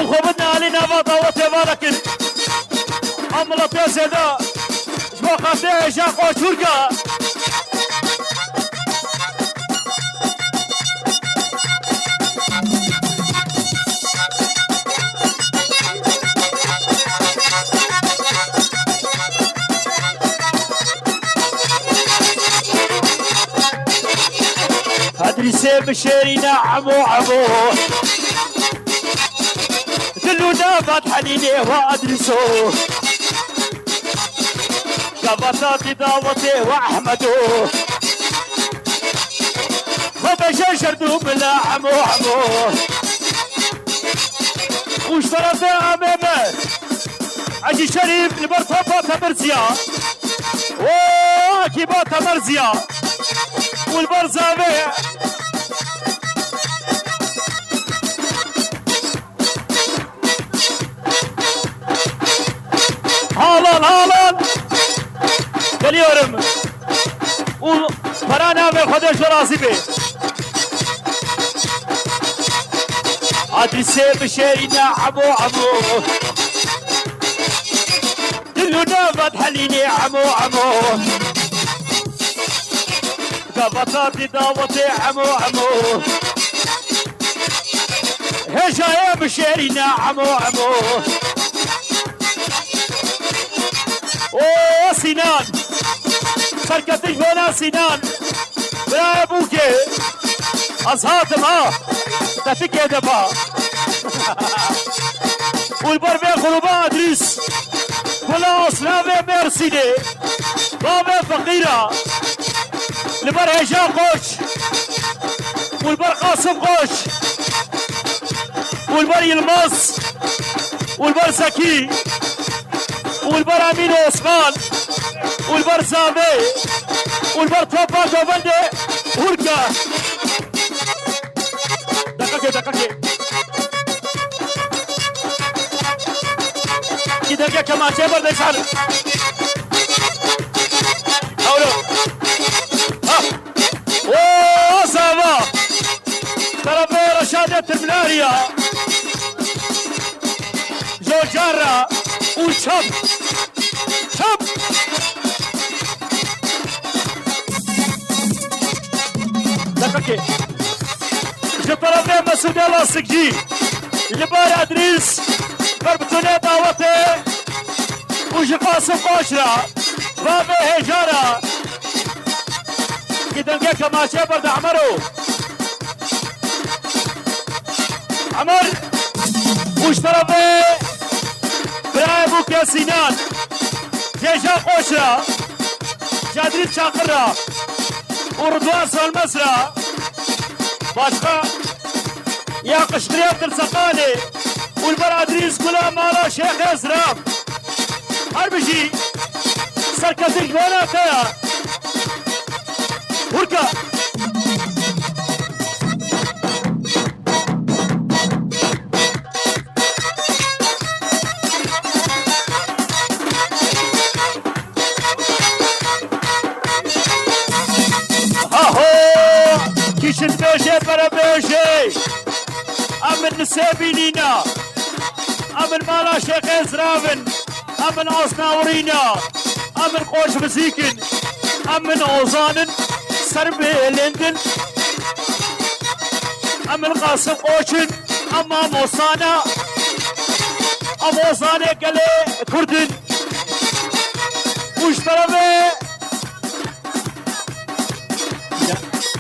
وخبرنا علينا بضوات باركن عملة بيزيدا جبقى فيه جاقو شرقة أدرسي بشيرينا عمو دلونا فتح ليني وأدرسو قبطاتي داوتي وأحمدو خبشة شردو بلا عمو وش طرفي أمامه عجي شريف لبرطبة مرزيا وكيبات مرزيا والبرزابي هالان geliyorum Parana ve Kodeş Rasibi adrese bişerine amu دلنا فتحليني عمو قبطاتي داوتي عمو هجايا بشيرينا عمو اوه سنان سركتش بنا سنان بلا ابوكي اصهاتم تفكي دفا والبربي خلوبا ادريس كلا اصنافي مرسيدي بابا فقيرة البر هشام قوش والبر قاسم قوش والبر يلمص والبر سكي والبر امين عثمان والبر سامي والبر توبا دوبندي هوركا دقيقة كده كما تبر ده سال اولو ها اوه سافا طرفي رشادة ترمناريا جوجارا وشب دقيقة جبرنا مسعود الاسقجي جبار ادريس بربتوني دعوتي وش قاسم قاشرة بابي هجارة كده نجيك ما شابر ده عمرو عمر وش طرفي براي بوكي سنان جيشا قاشرة جادرين شاقرة ورضوان سالمسرة باشقا يا قشقريات السقالي والبرادريس كلها مالا شيخ اسرام هربشي سركتك وانا كيا هركا هاهو كيشن بيشي برا بيشي امن نسابينينا امن مالا شيخ اسرافن امن اصناورينا امن قوش مسيكن امن اوزانن سربي لندن امن قاسم قوشن اما موسانا اموساني قلي كردن وش طلبي